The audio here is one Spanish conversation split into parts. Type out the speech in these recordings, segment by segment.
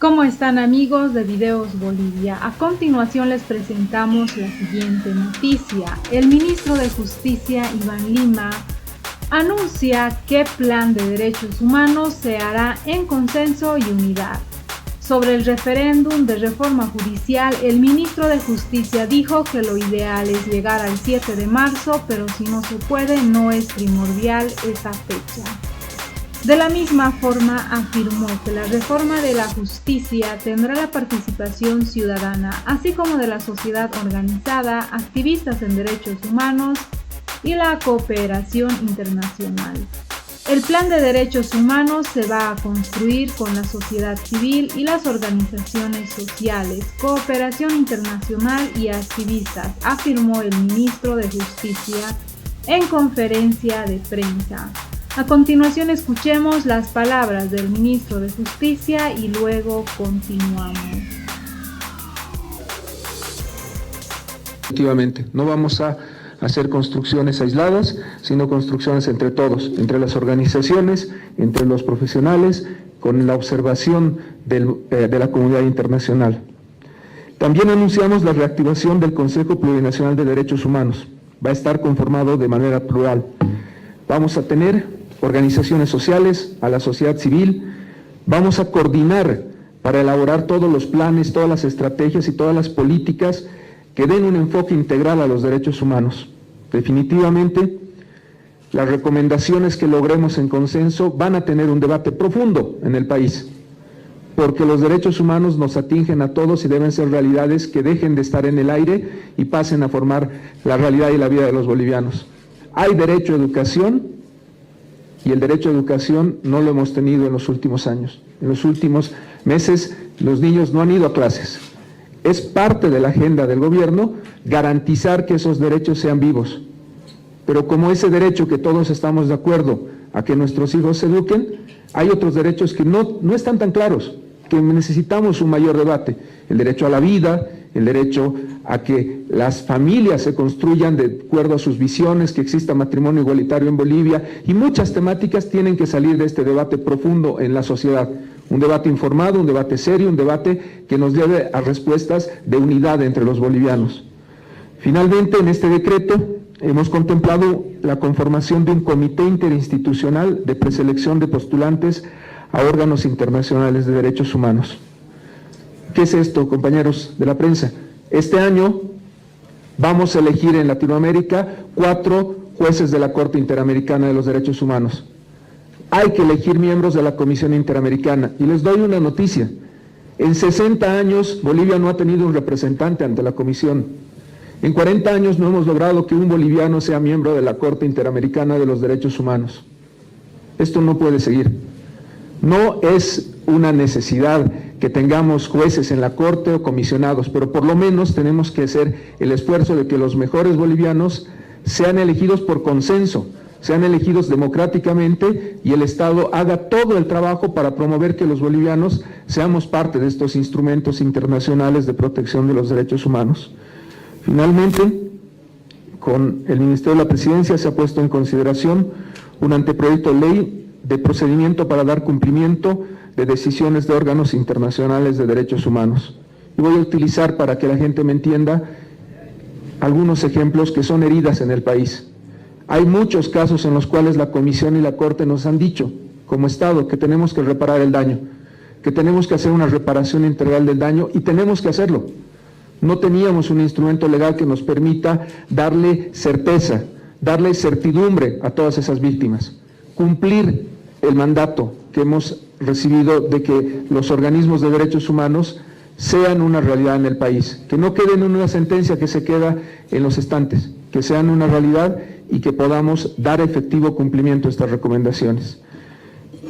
¿Cómo están, amigos de Videos Bolivia? A continuación les presentamos la siguiente noticia. El ministro de Justicia, Iván Lima, anuncia que plan de derechos humanos se hará en consenso y unidad. Sobre el referéndum de reforma judicial, el ministro de Justicia dijo que lo ideal es llegar al 7 de marzo, pero si no se puede, no es primordial esa fecha. De la misma forma, afirmó que la reforma de la justicia tendrá la participación ciudadana, así como de la sociedad organizada, activistas en derechos humanos y la cooperación internacional. El plan de derechos humanos se va a construir con la sociedad civil y las organizaciones sociales, cooperación internacional y activistas, afirmó el ministro de Justicia en conferencia de prensa. A continuación escuchemos las palabras del ministro de Justicia y luego continuamos. Efectivamente, no vamos a hacer construcciones aisladas, sino construcciones entre todos, entre las organizaciones, entre los profesionales, con la observación de la comunidad internacional. También anunciamos la reactivación del Consejo Plurinacional de Derechos Humanos. Va a estar conformado de manera plural. Vamos a tener organizaciones sociales, a la sociedad civil, vamos a coordinar para elaborar todos los planes, todas las estrategias y todas las políticas que den un enfoque integral a los derechos humanos. Definitivamente, las recomendaciones que logremos en consenso van a tener un debate profundo en el país, porque los derechos humanos nos atingen a todos y deben ser realidades que dejen de estar en el aire y pasen a formar la realidad y la vida de los bolivianos. Hay derecho a educación, y el derecho a educación no lo hemos tenido en los últimos años. En los últimos meses los niños no han ido a clases. Es parte de la agenda del gobierno garantizar que esos derechos sean vivos. Pero como ese derecho que todos estamos de acuerdo a que nuestros hijos se eduquen, hay otros derechos que no están tan claros, que necesitamos un mayor debate. El derecho a la vida, el derecho a que las familias se construyan de acuerdo a sus visiones, que exista matrimonio igualitario en Bolivia, y muchas temáticas tienen que salir de este debate profundo en la sociedad. Un debate informado, un debate serio, un debate que nos lleve a respuestas de unidad entre los bolivianos. Finalmente, en este decreto hemos contemplado la conformación de un comité interinstitucional de preselección de postulantes a órganos internacionales de derechos humanos. ¿Qué es esto, compañeros de la prensa? Este año vamos a elegir en Latinoamérica 4 jueces de la Corte Interamericana de los Derechos Humanos. Hay que elegir miembros de la Comisión Interamericana. Y les doy una noticia. En 60 años Bolivia no ha tenido un representante ante la Comisión. En 40 años no hemos logrado que un boliviano sea miembro de la Corte Interamericana de los Derechos Humanos. Esto no puede seguir. No es una necesidad que tengamos jueces en la Corte o comisionados, pero por lo menos tenemos que hacer el esfuerzo de que los mejores bolivianos sean elegidos por consenso, sean elegidos democráticamente y el Estado haga todo el trabajo para promover que los bolivianos seamos parte de estos instrumentos internacionales de protección de los derechos humanos. Finalmente, con el Ministerio de la Presidencia se ha puesto en consideración un anteproyecto de ley de procedimiento para dar cumplimiento de decisiones de órganos internacionales de derechos humanos. Y voy a utilizar, para que la gente me entienda, algunos ejemplos que son heridas en el país. Hay muchos casos en los cuales la Comisión y la Corte nos han dicho, como Estado, que tenemos que reparar el daño, que tenemos que hacer una reparación integral del daño, y tenemos que hacerlo. No teníamos un instrumento legal que nos permita darle certeza, darle certidumbre a todas esas víctimas, cumplir el mandato que hemos recibido de que los organismos de derechos humanos sean una realidad en el país, que no queden en una sentencia que se queda en los estantes, que sean una realidad y que podamos dar efectivo cumplimiento a estas recomendaciones.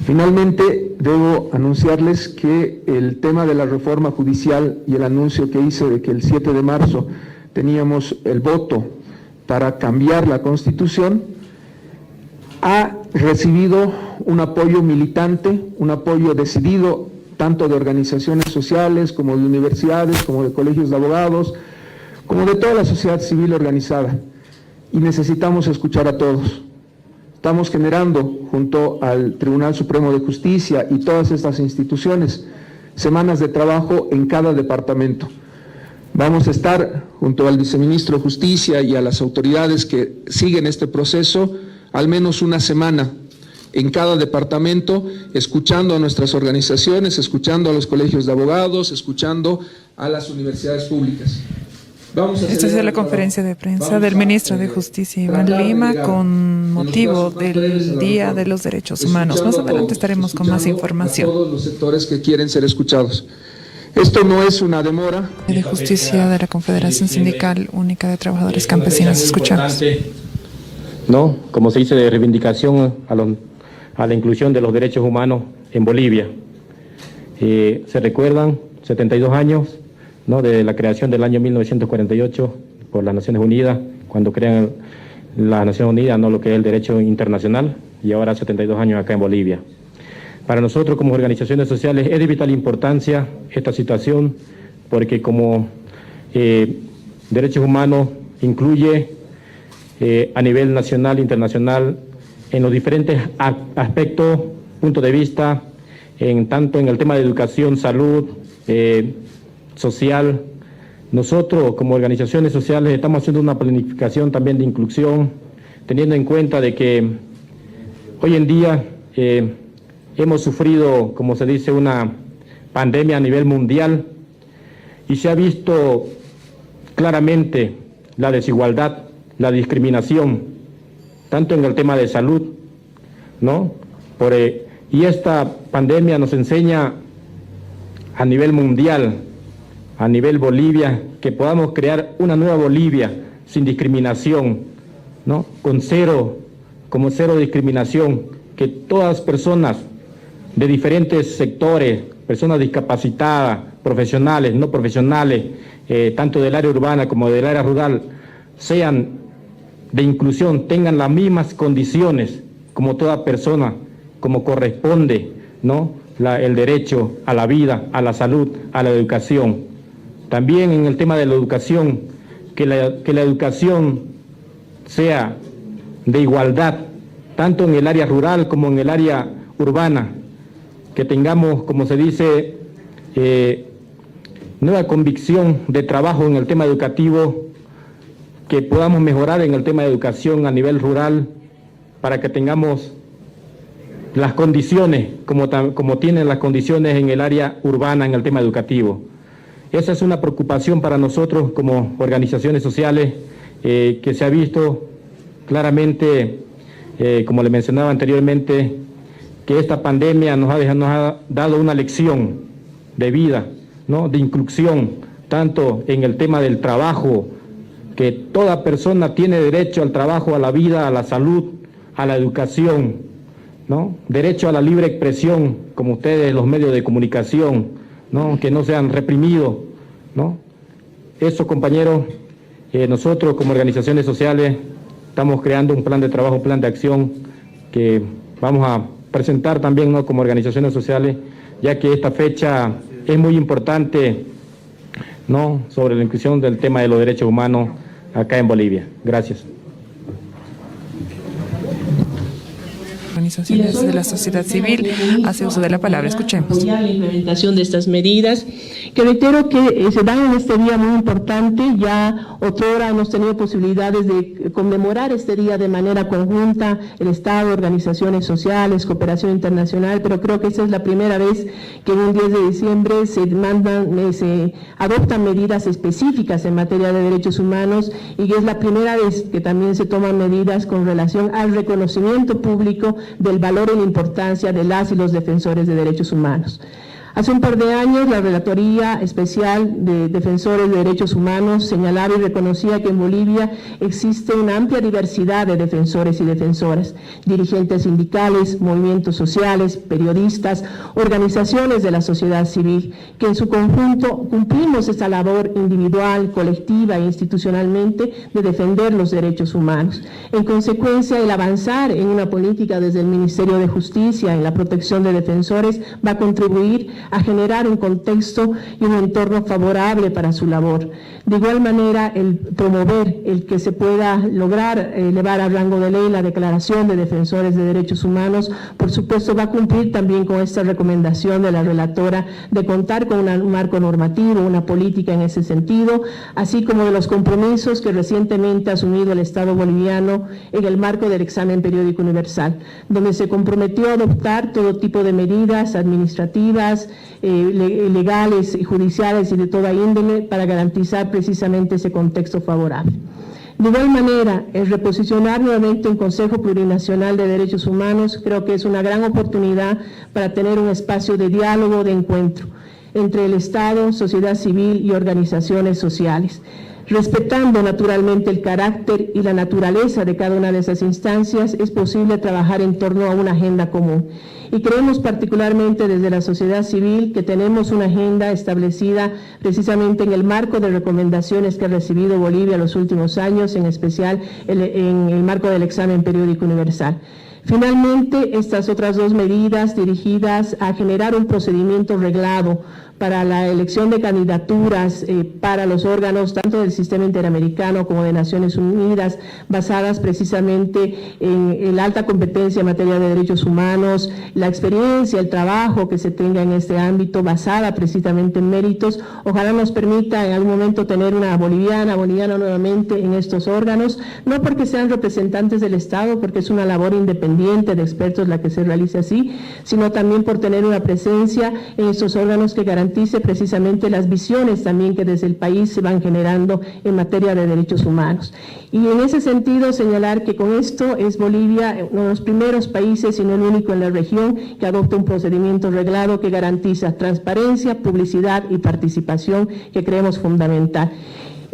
Finalmente, debo anunciarles que el tema de la reforma judicial y el anuncio que hice de que el 7 de marzo teníamos el voto para cambiar la Constitución, ha recibido un apoyo militante, un apoyo decidido, tanto de organizaciones sociales, como de universidades, como de colegios de abogados, como de toda la sociedad civil organizada. Y necesitamos escuchar a todos. Estamos generando, junto al Tribunal Supremo de Justicia y todas estas instituciones, semanas de trabajo en cada departamento. Vamos a estar junto al viceministro de Justicia y a las autoridades que siguen este proceso al menos una semana en cada departamento, escuchando a nuestras organizaciones, escuchando a los colegios de abogados, escuchando a las universidades públicas. Esta es la conferencia de prensa del ministro de Justicia, Iván Lima, con motivo del Día de los Derechos Humanos. Más adelante estaremos con más información. A todos los sectores que quieren ser escuchados. Esto no es una demora. De Justicia de la Confederación Sindical Única de Trabajadores Campesinos. Escuchamos. ¿No? Como se dice, de reivindicación a la inclusión de los derechos humanos en Bolivia. Se recuerdan 72 años, ¿no?, de la creación del año 1948 por las Naciones Unidas, cuando crean las Naciones Unidas, no lo que es el derecho internacional, y ahora 72 años acá en Bolivia. Para nosotros como organizaciones sociales es de vital importancia esta situación, porque como derechos humanos incluye a nivel nacional e internacional en los diferentes aspectos, puntos de vista, tanto en el tema de educación, salud, social. Nosotros como organizaciones sociales estamos haciendo una planificación también de inclusión, teniendo en cuenta de que hoy en día hemos sufrido, como se dice, una pandemia a nivel mundial y se ha visto claramente la desigualdad, la discriminación, tanto en el tema de salud, ¿no? Y esta pandemia nos enseña a nivel mundial, a nivel Bolivia, que podamos crear una nueva Bolivia sin discriminación, ¿no? Como cero discriminación, que todas personas de diferentes sectores, personas discapacitadas, profesionales, no profesionales, tanto del área urbana como del área rural, sean de inclusión, tengan las mismas condiciones como toda persona, como corresponde, ¿no? El derecho a la vida, a la salud, a la educación. También en el tema de la educación, que la educación sea de igualdad, tanto en el área rural como en el área urbana, que tengamos, como se dice, nueva convicción de trabajo en el tema educativo, que podamos mejorar en el tema de educación a nivel rural, para que tengamos las condiciones, como tienen las condiciones en el área urbana en el tema educativo. Esa es una preocupación para nosotros como organizaciones sociales, que se ha visto claramente, como le mencionaba anteriormente, que esta pandemia nos ha dado una lección de vida, ¿no?, de inclusión, tanto en el tema del trabajo, que toda persona tiene derecho al trabajo, a la vida, a la salud, a la educación, ¿no? Derecho a la libre expresión, como ustedes, los medios de comunicación, ¿no?, que no sean reprimidos, ¿no? Eso, compañeros, nosotros como organizaciones sociales estamos creando un plan de trabajo, un plan de acción que vamos a presentar también, ¿no?, como organizaciones sociales, ya que esta fecha es muy importante, ¿no?, sobre la inclusión del tema de los derechos humanos acá en Bolivia. Gracias. Organizaciones de la sociedad civil hace uso de la palabra. Escuchemos. La implementación de estas medidas, que reitero que se dan en este día muy importante. Ya otrora hemos tenido posibilidades de conmemorar este día de manera conjunta, el Estado, organizaciones sociales, cooperación internacional, pero creo que esta es la primera vez que en un 10 de diciembre se adoptan medidas específicas en materia de derechos humanos, y que es la primera vez que también se toman medidas con relación al reconocimiento público del valor y la importancia de las y los defensores de derechos humanos. Hace un par de años, la Relatoría Especial de Defensores de Derechos Humanos señalaba y reconocía que en Bolivia existe una amplia diversidad de defensores y defensoras, dirigentes sindicales, movimientos sociales, periodistas, organizaciones de la sociedad civil, que en su conjunto cumplimos esta labor individual, colectiva e institucionalmente de defender los derechos humanos. En consecuencia, el avanzar en una política desde el Ministerio de Justicia en la protección de defensores va a contribuir a generar un contexto y un entorno favorable para su labor. De igual manera, el promover el que se pueda lograr elevar a rango de ley la Declaración de Defensores de Derechos Humanos, por supuesto va a cumplir también con esta recomendación de la relatora de contar con un marco normativo, una política en ese sentido, así como de los compromisos que recientemente ha asumido el Estado boliviano en el marco del examen periódico universal, donde se comprometió a adoptar todo tipo de medidas administrativas, legales y judiciales y de toda índole para garantizar precisamente ese contexto favorable. De igual manera, el reposicionar nuevamente un Consejo Plurinacional de Derechos Humanos creo que es una gran oportunidad para tener un espacio de diálogo, de encuentro entre el Estado, sociedad civil y organizaciones sociales, respetando naturalmente el carácter y la naturaleza de cada una de esas instancias. Es posible trabajar en torno a una agenda común. Y creemos particularmente desde la sociedad civil que tenemos una agenda establecida precisamente en el marco de recomendaciones que ha recibido Bolivia en los últimos años, en especial en el marco del examen periódico universal. Finalmente, estas otras dos medidas dirigidas a generar un procedimiento reglado para la elección de candidaturas para los órganos tanto del Sistema Interamericano como de Naciones Unidas, basadas precisamente en la alta competencia en materia de derechos humanos, la experiencia, el trabajo que se tenga en este ámbito, basada precisamente en méritos. Ojalá nos permita en algún momento tener una boliviano nuevamente en estos órganos, no porque sean representantes del Estado, porque es una labor independiente de expertos la que se realice así, sino también por tener una presencia en estos órganos que garantice precisamente las visiones también que desde el país se van generando en materia de derechos humanos. Y en ese sentido señalar que con esto es Bolivia uno de los primeros países, y no el único en la región, que adopta un procedimiento reglado que garantiza transparencia, publicidad y participación, que creemos fundamental.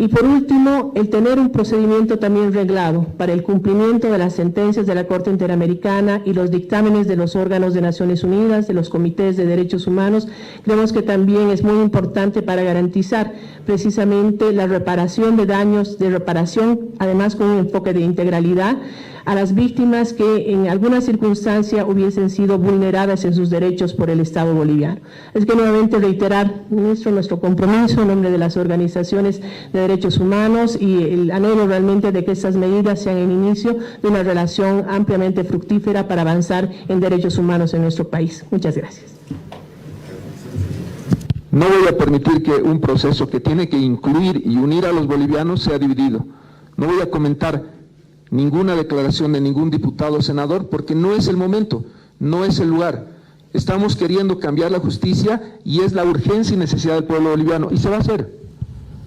Y por último, el tener un procedimiento también reglado para el cumplimiento de las sentencias de la Corte Interamericana y los dictámenes de los órganos de Naciones Unidas, de los comités de derechos humanos, creemos que también es muy importante para garantizar precisamente la reparación de daños, de reparación, además con un enfoque de integralidad, a las víctimas que en alguna circunstancia hubiesen sido vulneradas en sus derechos por el Estado boliviano. Es que nuevamente reiterar nuestro compromiso en nombre de las organizaciones de derechos humanos y el anhelo realmente de que estas medidas sean el inicio de una relación ampliamente fructífera para avanzar en derechos humanos en nuestro país. Muchas gracias. No voy a permitir que un proceso que tiene que incluir y unir a los bolivianos sea dividido. No voy a comentar ninguna declaración de ningún diputado o senador porque no es el momento, no es el lugar. Estamos queriendo cambiar la justicia y es la urgencia y necesidad del pueblo boliviano, y se va a hacer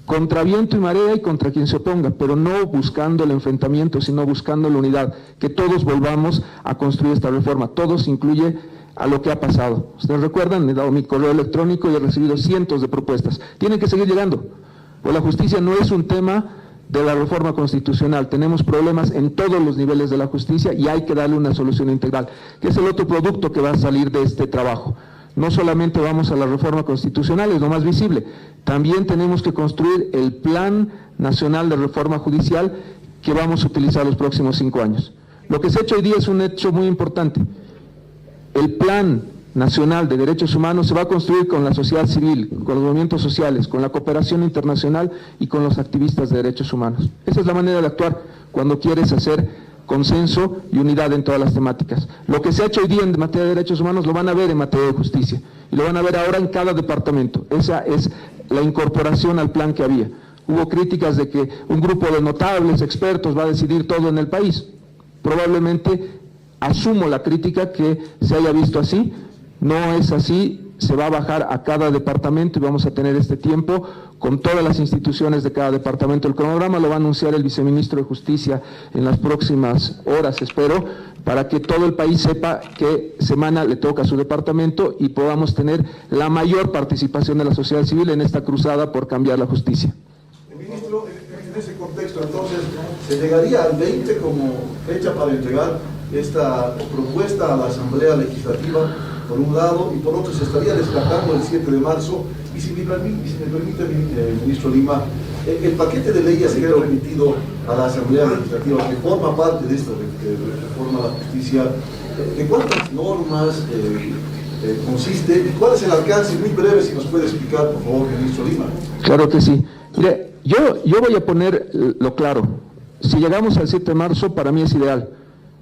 contra viento y marea y contra quien se oponga, pero no buscando el enfrentamiento, sino buscando la unidad, que todos volvamos a construir esta reforma. Todos incluye a lo que ha pasado. Ustedes recuerdan, he dado mi correo electrónico y he recibido cientos de propuestas. Tienen que seguir llegando, pues la justicia no es un tema de la reforma constitucional. Tenemos problemas en todos los niveles de la justicia y hay que darle una solución integral, que es el otro producto que va a salir de este trabajo. No solamente vamos a la reforma constitucional, es lo más visible, también tenemos que construir el Plan Nacional de Reforma Judicial que vamos a utilizar los próximos 5 años. Lo que se ha hecho hoy día es un hecho muy importante. El Plan Nacional de Derechos Humanos se va a construir con la sociedad civil, con los movimientos sociales, con la cooperación internacional y con los activistas de derechos humanos. Esa es la manera de actuar cuando quieres hacer consenso y unidad en todas las temáticas. Lo que se ha hecho hoy día en materia de derechos humanos lo van a ver en materia de justicia y lo van a ver ahora en cada departamento. Esa es la incorporación al plan que había. Hubo críticas de que un grupo de notables, expertos, va a decidir todo en el país. Probablemente asumo la crítica que se haya visto así. No es así, se va a bajar a cada departamento y vamos a tener este tiempo con todas las instituciones de cada departamento. El cronograma lo va a anunciar el viceministro de Justicia en las próximas horas, espero, para que todo el país sepa qué semana le toca a su departamento y podamos tener la mayor participación de la sociedad civil en esta cruzada por cambiar la justicia. Ministro, en ese contexto, entonces, ¿se llegaría al 20 como fecha para entregar esta propuesta a la Asamblea Legislativa, por un lado, y por otro se estaría descartando el 7 de marzo, y si me permite, ministro Lima, el paquete de leyes que ha remitido a la Asamblea Legislativa, que forma parte de esta reforma a la justicia, ¿de cuántas normas consiste y cuál es el alcance, muy breve, si nos puede explicar, por favor, ministro Lima. Claro que sí. Mire, yo voy a poner lo claro. Si llegamos al 7 de marzo, para mí es ideal.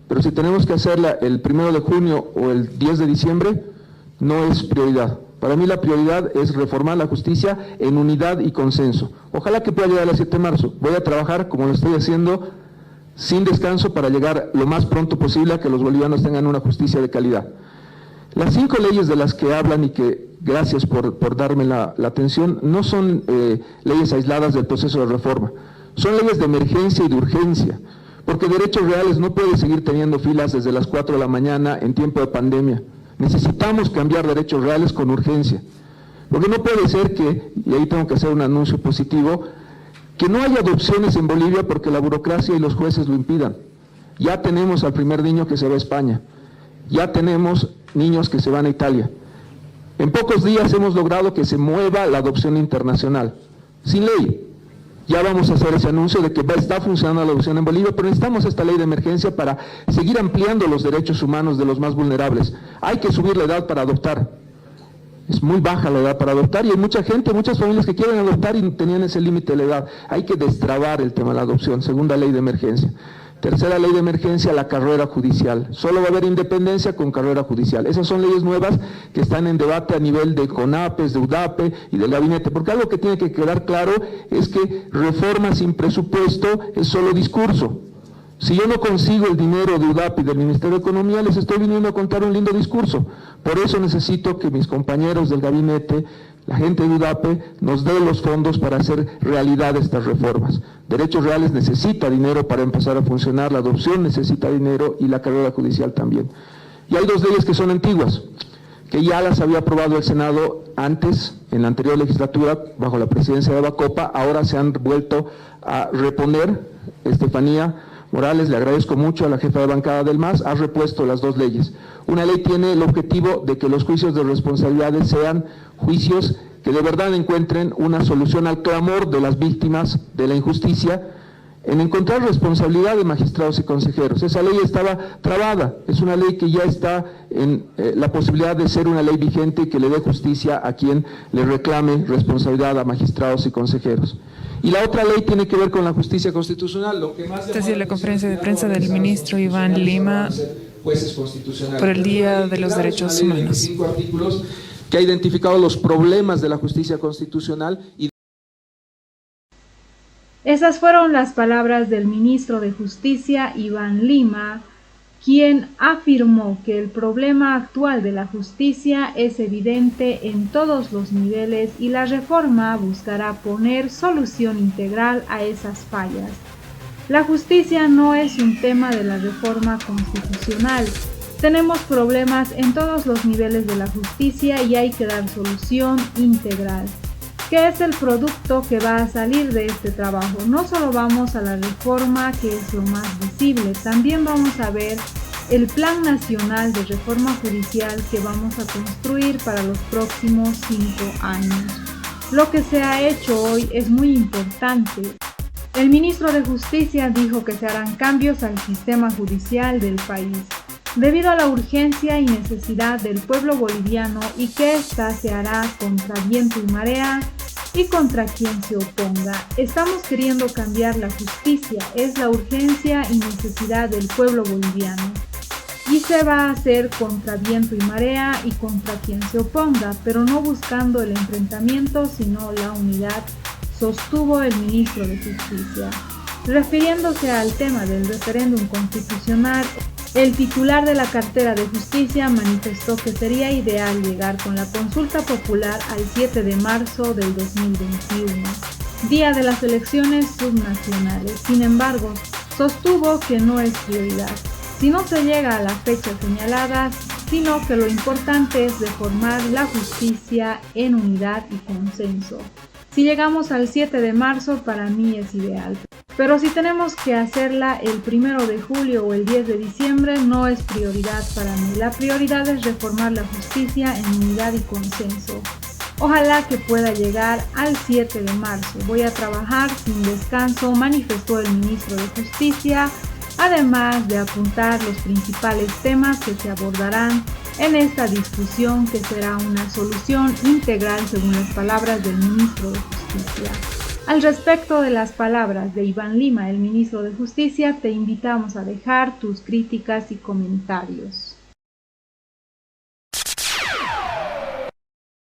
Pero si tenemos que hacerla el 1 de junio o el 10 de diciembre, no es prioridad. Para mí la prioridad es reformar la justicia en unidad y consenso. Ojalá que pueda llegar al 7 de marzo. Voy a trabajar, como lo estoy haciendo, sin descanso para llegar lo más pronto posible a que los bolivianos tengan una justicia de calidad. Las 5 leyes de las que hablan y que, gracias por darme la atención, no son leyes aisladas del proceso de reforma. Son leyes de emergencia y de urgencia, porque Derechos Reales no puede seguir teniendo filas desde las 4 de la mañana en tiempo de pandemia. Necesitamos cambiar Derechos Reales con urgencia, porque no puede ser que, y ahí tengo que hacer un anuncio positivo, que no haya adopciones en Bolivia porque la burocracia y los jueces lo impidan. Ya tenemos al primer niño que se va a España, ya tenemos niños que se van a Italia. En pocos días hemos logrado que se mueva la adopción internacional, sin ley. Ya vamos a hacer ese anuncio de que está funcionando la adopción en Bolivia, pero necesitamos esta ley de emergencia para seguir ampliando los derechos humanos de los más vulnerables. Hay que subir la edad para adoptar. Es muy baja la edad para adoptar y hay mucha gente, muchas familias que quieren adoptar y tenían ese límite de la edad. Hay que destrabar el tema de la adopción, segunda ley de emergencia. Tercera ley de emergencia, la carrera judicial. Solo va a haber independencia con carrera judicial. Esas son leyes nuevas que están en debate a nivel de CONAPES, de UDAPE y del gabinete, porque algo que tiene que quedar claro es que reforma sin presupuesto es solo discurso. Si yo no consigo el dinero de UDAPE y del Ministerio de Economía, les estoy viniendo a contar un lindo discurso. Por eso necesito que mis compañeros del gabinete, la gente de UDAPE, nos dé los fondos para hacer realidad estas reformas. Derechos Reales necesita dinero para empezar a funcionar, la adopción necesita dinero y la carrera judicial también. Y hay 2 leyes que son antiguas, que ya las había aprobado el Senado antes, en la anterior legislatura, bajo la presidencia de Bacopa, ahora se han vuelto a reponer. Estefanía Morales, le agradezco mucho a la jefa de bancada del MAS, ha repuesto las 2 leyes. Una ley tiene el objetivo de que los juicios de responsabilidades sean juicios que de verdad encuentren una solución al clamor de las víctimas de la injusticia en encontrar responsabilidad de magistrados y consejeros. Esa ley estaba trabada, es una ley que ya está en la posibilidad de ser una ley vigente y que le dé justicia a quien le reclame responsabilidad a magistrados y consejeros. Y la otra ley tiene que ver con la justicia constitucional. Lo que más es decir, la conferencia de prensa del ministro Iván Lima por el Día de los Derechos Humanos. 5 artículos que ha identificado los problemas de la justicia constitucional y esas fueron las palabras del ministro de Justicia, Iván Lima, quien afirmó que el problema actual de la justicia es evidente en todos los niveles y la reforma buscará poner solución integral a esas fallas. La justicia no es un tema de la reforma constitucional. Tenemos problemas en todos los niveles de la justicia y hay que dar solución integral. ¿Qué es el producto que va a salir de este trabajo? No solo vamos a la reforma, que es lo más visible, también vamos a ver el Plan Nacional de Reforma Judicial que vamos a construir para los próximos 5 años. Lo que se ha hecho hoy es muy importante. El ministro de Justicia dijo que se harán cambios al sistema judicial del país, debido a la urgencia y necesidad del pueblo boliviano y que ésta se hará contra viento y marea y contra quien se oponga. Estamos queriendo cambiar la justicia, es la urgencia y necesidad del pueblo boliviano. Y se va a hacer contra viento y marea y contra quien se oponga, pero no buscando el enfrentamiento, sino la unidad, sostuvo el ministro de Justicia. Refiriéndose al tema del referéndum constitucional, el titular de la cartera de Justicia manifestó que sería ideal llegar con la consulta popular al 7 de marzo del 2021, día de las elecciones subnacionales. Sin embargo, sostuvo que no es prioridad si no se llega a la fecha señalada, sino que lo importante es reformar la justicia en unidad y consenso. Si llegamos al 7 de marzo, para mí es ideal. Pero si tenemos que hacerla el 1 de julio o el 10 de diciembre, no es prioridad para mí. La prioridad es reformar la justicia en unidad y consenso. Ojalá que pueda llegar al 7 de marzo. Voy a trabajar sin descanso, manifestó el ministro de Justicia, además de apuntar los principales temas que se abordarán en esta discusión que será una solución integral según las palabras del ministro de Justicia. Al respecto de las palabras de Iván Lima, el ministro de Justicia, te invitamos a dejar tus críticas y comentarios.